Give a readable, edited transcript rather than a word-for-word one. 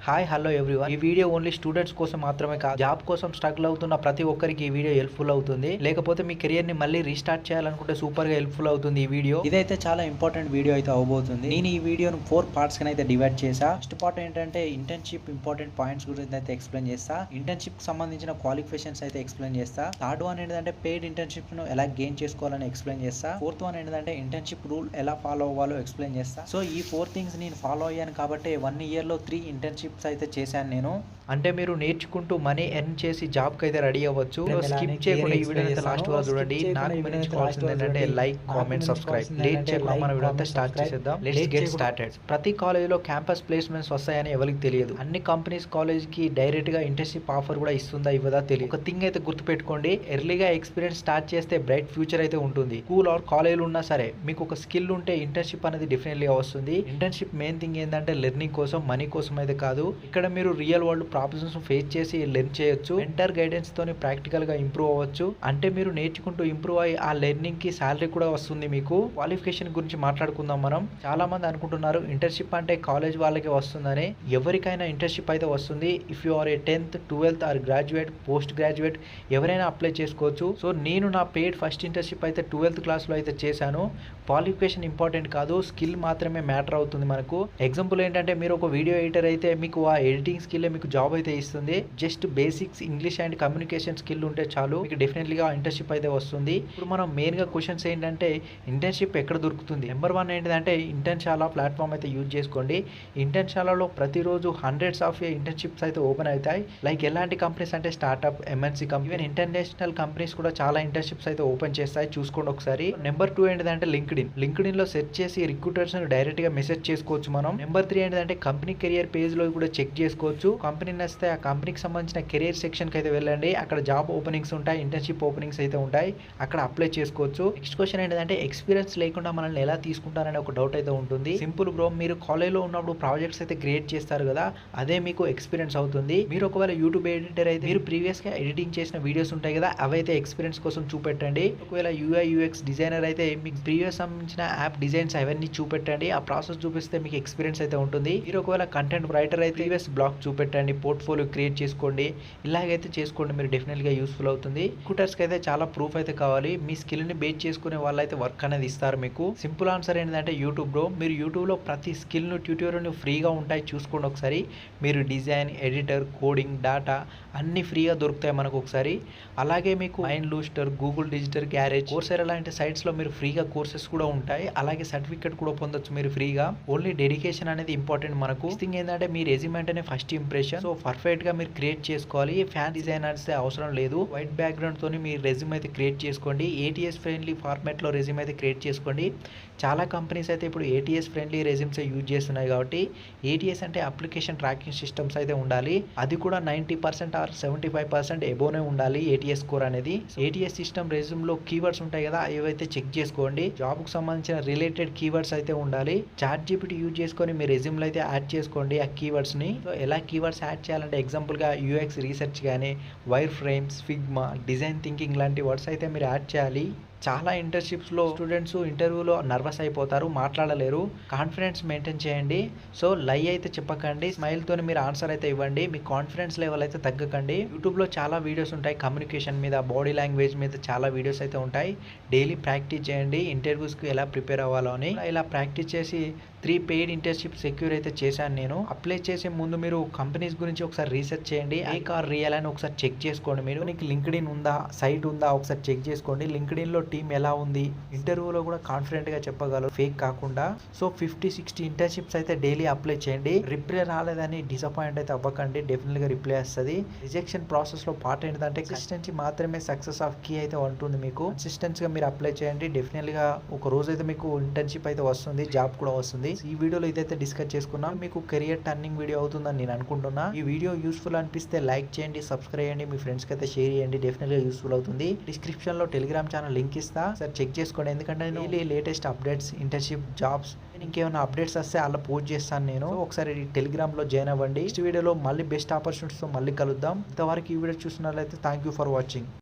Hi hello everyone. ఈ video only students కోసం మాత్రమే కాదు, జాబ్ కోసం స్ట్రగుల్ అవుతున్న ప్రతి ఒక్కరికి ఈ వీడియో హెల్ప్ఫుల్ అవుతుంది. లేకపోతే మీ కెరియర్ ని మళ్ళీ రీస్టార్ట్ చేయాలనుకుంటే సూపర్ గా హెల్ప్ఫుల్ అవుతుంది ఈ వీడియో. ఇదైతే చాలా ఇంపార్టెంట్ వీడియో అయితే అవబోతుంది. నేను ఈ వీడియోను 4 పార్ట్స్ గా అయితే డివైడ్ చేసా. ఫస్ట్ పార్ట్ ఏంటంటే ఇంటర్న్షిప్ ఇంపార్టెంట్ పాయింట్స్ గురించి అయితే ఎక్స్ప్లెయిన్ చేస్తా. ఇంటర్న్షిప్ కి సంబంధించిన క్వాలిఫికేషన్స్ అయితే ఎక్స్ప్లెయిన్ చేస్తా. థర్డ్ వన్ ఏంటంటే పెయిడ్ ఇంటర్న్షిప్ ను ఎలా గెయిన్ చేసుకోవాలని ఎక్స్ప్లెయిన్ చేస్తా. ఫోర్త్ వన్ ఏంటంటే ఇంటర్న్షిప్ రూల్ ఎలా ఫాలో అవ్వాలో ఎక్స్ప్లెయిన్ చేస్తా. సో ఈ 4 థింగ్స్ నేను ఫాలో అయ్యాను కాబట్టి 1 ఇయర్ లో 3 ఇంటర్న్షిప్స్ అయితే చేశాను నేను. అంటే మీరు నేర్చుకుంటూ మనీ ఎర్న్ చేసి జాబ్ కి అయితే రెడీ అవ్వచ్చు. స్కిప్ చేయకుండా ఈ వీడియో అయితే లాస్ట్ వరకు చూడండి. నాకు మీరు కావాల్సింది ఏంటంటే లైక్, కామెంట్, సబ్స్క్రైబ్. లేట్ చేయకుండా మన వీడియో అంతా స్టార్ట్ చేసేద్దాం. Let's get started. ప్రతి కాలేజ్ లో క్యాంపస్ ప్లేస్మెంట్స్ వస్తాయని ఎవరికి తెలియదు. అన్ని కంపెనీస్ కాలేజ్ కి డైరెక్ట్ గా ఇంటర్న్షిప్ ఆఫర్ కూడా ఇస్తుందా ఇవ్వదా తెలియదు. ఒక థింగ్ అయితే గుర్తుపెట్టుకోండి, ఎర్లీగా ఎక్స్పీరియన్స్ స్టార్ట్ చేస్తే బ్రైట్ ఫ్యూచర్ అయితే ఉంటుంది. స్కూల్ ఆర్ కాలేజ్ ఉన్నా సరే మీకు ఒక స్కిల్ ఉంటే ఇంటర్న్షిప్ అనేది డెఫినెట్లీ వస్తుంది. ఇంటర్న్షిప్ మెయిన్ థింగ్ ఏంటంటే లెర్నింగ్ కోసం, మనీ కోసం అయితే కాదు. ఇక్కడ మీరు రియల్ వరల్డ్ ప్రాబ్లమ్స్ ఫేస్ చేసి లెర్న్ చేయొచ్చు. మెంటర్ గైడెన్స్ తోని ప్రాక్టికల్ గా ఇంప్రూవ్ అవ్వచ్చు. అంటే మీరు నేర్చుకుంటూ ఇంప్రూవ్ అయ్యి ఆ లెర్నింగ్ కి సాలరీ కూడా వస్తుంది మీకు. క్వాలిఫికేషన్ గురించి మాట్లాడుకుందాం మనం. చాలా మంది అనుకుంటున్నారు ఇంటర్న్షిప్ అంటే కాలేజ్ వాళ్ళకి వస్తుందని. ఎవరికైనా ఇంటర్న్షిప్ అయితే వస్తుంది. If you are a 10th 12th or graduate, post graduate ఎవరైనా అప్లై చేసుకోవచ్చు. సో నేను నా పెయిడ్ ఫస్ట్ ఇంటర్న్షిప్ అయితే 12th క్లాస్ లో అయితే చేశాను. క్వాలిఫికేషన్ ఇంపార్టెంట్ కాదు, స్కిల్ మాత్రమే మ్యాటర్ అవుతుంది మనకు. ఎగ్జాంపుల్ ఏంటంటే మీరు ఒక వీడియో ఎడిటర్ అయితే మీకు ఆ ఎడిటింగ్ స్కిల్ మీకు జాబ్ అయితే ఇస్తుంది. Just basics English and communication skill ఉంటే చాలు, మీకు డెఫినెట్లీగా ఇంటర్న్షిప్ అయితే వస్తుంది. ఇప్పుడు మనం మెయిన్ గా క్వశ్చన్స్ ఏంటంటే ఇంటర్న్షిప్ ఎక్కడ దొరుకుతుంది. నెంబర్ 1 ఏంటంటే ఇంటర్న్షాలా ప్లాట్ఫామ్ అయితే యూజ్ చేసుకోండి. ఇంటర్న్షాలలో ప్రతిరోజు హండ్రెడ్స్ ఆఫ్ ఇంటర్న్షిప్స్ అయితే ఓపెన్ అవుతాయి. లైక్ ఎలాంటి కంపెనీస్ అంటే startup, MNC company, even international companies కూడా చాలా ఇంటర్న్షిప్స్ అయితే ఓపెన్ చేస్తాయి. చూసుకోండి ఒకసారి. నెంబర్ 2 ఏంటంటే లింక్డ్ఇన్ లో సెర్చ్ చేసి రిక్రూటర్స్ డైరెక్ట్ గా మెసేజ్ చేసుకోవచ్చు మనం. నెంబర్ 3 ఏంటంటే కంపెనీ కెరియర్ పేజ్ లో కూడా చెక్ చేసుకోవచ్చు. కంపెనీ నచ్చితే ఆ కంపెనీకి సంబంధించిన కెరియర్ సెక్షన్ కి అయితే వెళ్ళండి. అక్కడ జాబ్ ఓపెనింగ్స్ ఉంటాయి, ఇంటర్న్షిప్ ఓపెనింగ్స్ అయితే ఉంటాయి, అక్కడ అప్లై చేసుకోవచ్చు. నెక్స్ట్ క్వశ్చన్ ఏంటంటే ఎక్స్పీరియన్స్ లేకుండా మనల్ని ఎలా తీసుకుంటారనే ఒక డౌట్ అయితే ఉంటుంది. సింపుల్ బ్రో, మీరు కాలేజ్ లో ఉన్నప్పుడు ప్రాజెక్ట్స్ అయితే క్రియేట్ చేస్తారు కదా, అదే మీకు ఎక్స్పీరియన్స్ అవుతుంది. మీరు ఒకవేళ యూట్యూబ్ ఎడిటర్ అయితే మీరు ప్రీవియస్ గా ఎడిటింగ్ చేసిన వీడియోస్ ఉంటాయి కదా, అవైతే ఎక్స్పీరియన్స్ కోసం చూపెట్టండి. ఒకవేళ యూఐ యూఎక్స్ డిజైనర్ అయితే మీకు ప్రీవియస్ సంబంధించిన యాప్ డిజైన్స్ అవన్నీ చూపెట్టండి. ఆ ప్రాసెస్ చూపిస్తే మీకు ఎక్స్పీరియన్స్ అయితే ఉంటుంది. మీరు ఒకవేళ కంటెంట్ రైటర్ అయితే ప్రీవియస్ బ్లాగ్ చూపెట్టండి, పోర్ట్ఫోలియో క్రియేట్ చేసుకోండి. ఇలాగైతే చేసుకోండి, మీరు డెఫినెట్ గా యూస్ఫుల్ అవుతుంది. రిక్రూటర్స్ కి అయితే చాలా ప్రూఫ్ అయితే కావాలి. మీ స్కిల్ ని బేస్ చేసుకునే వాళ్ళైతే వర్క్ అనేది ఇస్తారు మీకు. సింపుల్ ఆన్సర్ ఏంటంటే యూట్యూబ్ బ్రో. మీరు యూట్యూబ్ లో ప్రతి స్కిల్ ను ట్యూటోరియల్ ఫ్రీగా ఉంటాయి, చూసుకోండి ఒకసారి. మీరు డిజైన్, ఎడిటర్, కోడింగ్, డాటా అన్ని ఫ్రీగా దొరుకుతాయి మనకు ఒకసారి. అలాగే మీకు Mindluster, Google Digital Garage, Coursera లాంటి సైట్స్ లో మీరు ఫ్రీగా కోర్సెస్ కూడా ఉంటాయి. అలాగే సర్టిఫికేట్ కూడా పొందొచ్చు మీరు ఫ్రీగా. ఓన్లీ డెడికేషన్ అనేది ఇంపార్టెంట్ మనకు. థింగ్ ఏంటంటే మీ రెజ్యూమ్ అంటేనే ఫస్ట్ ఇంప్రెషన్. సో పర్ఫెక్ట్ గా మీరు క్రియేట్ చేసుకోవాలి. ఫ్యాన్ డిజైనర్స్ అవసరం లేదు. వైట్ బ్యాక్గ్రౌండ్ తోని మీరు రెజ్యూమ్ అయితే క్రియేట్ చేసుకోండి. ATS ఫ్రెండ్లీ ఫార్మాట్ లో రెజ్యూమ్ అయితే క్రియేట్ చేసుకోండి. చాలా కంపెనీస్ అయితే ఇప్పుడు ATS ఫ్రెండ్లీ రెజ్యూమ్స్ యూజ్ చేస్తున్నాయి కాబట్టి ATS అంటే అప్లికేషన్ ట్రాకింగ్ సిస్టమ్స్ అయితే ఉండాలి. అది కూడా 90% ఆర్ 75% ఎబోనే ఉండాలి ATS స్కోర్ అనేది. ATS సిస్టమ్ రెజ్యూమ్ లో కీవర్డ్స్ ఉంటాయి కదా, ఏవైతే చెక్ చేసుకోండి. జాబ్ కు సంబంధించిన రిలేటెడ్ కీవర్డ్స్ అయితే ఉండాలి. ChatGPT యూజ్ చేసుకొని మీ రెజ్యూమ్ లో అయితే యాడ్ చేసుకోండి ఆ కీవర్డ్స్ ని. సో ఎలా కీవర్డ్స్ యాడ్ చేయాలంటే ఎగ్జాంపుల్ గా UX రీసెర్చ్ కానీ, wire frames, Figma, design thinking లాంటి వర్డ్స్ అయితే మీరు యాడ్ చేయాలి. చాలా ఇంటర్న్షిప్స్ లో స్టూడెంట్స్ ఇంటర్వ్యూలో నర్వస్ అయిపోతారు, మాట్లాడలేరు. కాన్ఫిడెన్స్ మెయింటైన్ చేయండి. సో లై అయితే చెప్పకండి, స్మైల్ తోని మీరు ఆన్సర్ అయితే ఇవ్వండి. మీ కాన్ఫిడెన్స్ లెవెల్ అయితే తగ్గకండి. యూట్యూబ్ లో చాలా వీడియోస్ ఉంటాయి కమ్యూనికేషన్ మీద, బాడీ లాంగ్వేజ్ మీద చాలా వీడియోస్ అయితే ఉంటాయి. డైలీ ప్రాక్టీస్ చేయండి ఇంటర్వ్యూస్ కి ఎలా ప్రిపేర్ అవ్వాలో అని. ఇలా ప్రాక్టీస్ చేసి 3 పెయిడ్ ఇంటర్న్షిప్ సెక్యూర్ అయితే చేశాను నేను. అప్లై చేసే ముందు మీరు కంపెనీస్ గురించి ఒకసారి రీసెర్చ్ చేయండి. ఫేక్ ఆర్ రియల్ అని ఒకసారి చెక్ చేసుకోండి. మీరు మీకు లింక్డ్ఇన్ ఉందా, సైట్ ఉందా ఒకసారి చెక్ చేసుకోండి. లింక్డ్ఇన్ లో టీమ్ ఎలా ఉంది, ఇంటర్వ్యూలో కూడా కాన్ఫిడెంట్ గా చెప్పగలరు ఫేక్ కాకుండా. సో 50-60 ఇంటర్న్షిప్స్ అయితే డైలీ అప్లై చేయండి. రిప్లై రాలేదని డిసప్పాయింట్ అయితే అవ్వకండి, డెఫినెట్ గా రిప్లై వస్తుంది. రిజెక్షన్ ప్రాసెస్ లో పార్ట్ ఏంటంటే కన్సిస్టెన్సీ మాత్రమే సక్సెస్ ఆఫ్ కీ అయితే ఉంటుంది. మీకు కన్సిస్టెన్సీ గా మీరు అప్లై చేయండి, డెఫినెట్ గా ఒక రోజు అయితే మీకు ఇంటర్న్షిప్ అయితే వస్తుంది, జాబ్ కూడా వస్తుంది. ఈ వీడియోలో ఇదైతే డిస్కస్ చేసుకున్నాం. మీకు కెరియర్ టర్నింగ్ వీడియో అవుతుందని నేను అనుకుంటున్నా. ఈ వీడియో యూస్ఫుల్ అనిపిస్తే లైక్ చేయండి, సబ్స్క్రైబ్ చేయండి, మీ ఫ్రెండ్స్ కి అయితే షేర్ చేయండి, డెఫినెట్ గా యూస్ఫుల్ అవుతుంది. డిస్క్రిప్షన్ లో టెలిగ్రామ్ ఛానల్ లింక్ ఇస్తా, సార్ చెక్ చేసుకోండి. ఎందుకంటే నేను లేటెస్ట్ అప్డేట్స్, ఇంటర్న్షిప్, జాబ్స్, ఇంకేమైనా అప్డేట్స్ వస్తే అలా పోస్ట్ చేస్తాను నేను. ఒకసారి టెలిగ్రామ్ లో జాయిన్ అవ్వండి. నెక్స్ట్ వీడియోలో మళ్ళీ బెస్ట్ ఆపర్చునిటీస్ తో మళ్ళీ కలుద్దాం. ఇంతవరకు ఈ వీడియో చూసినట్లయితే థ్యాంక్ యూ ఫర్ వాచింగ్.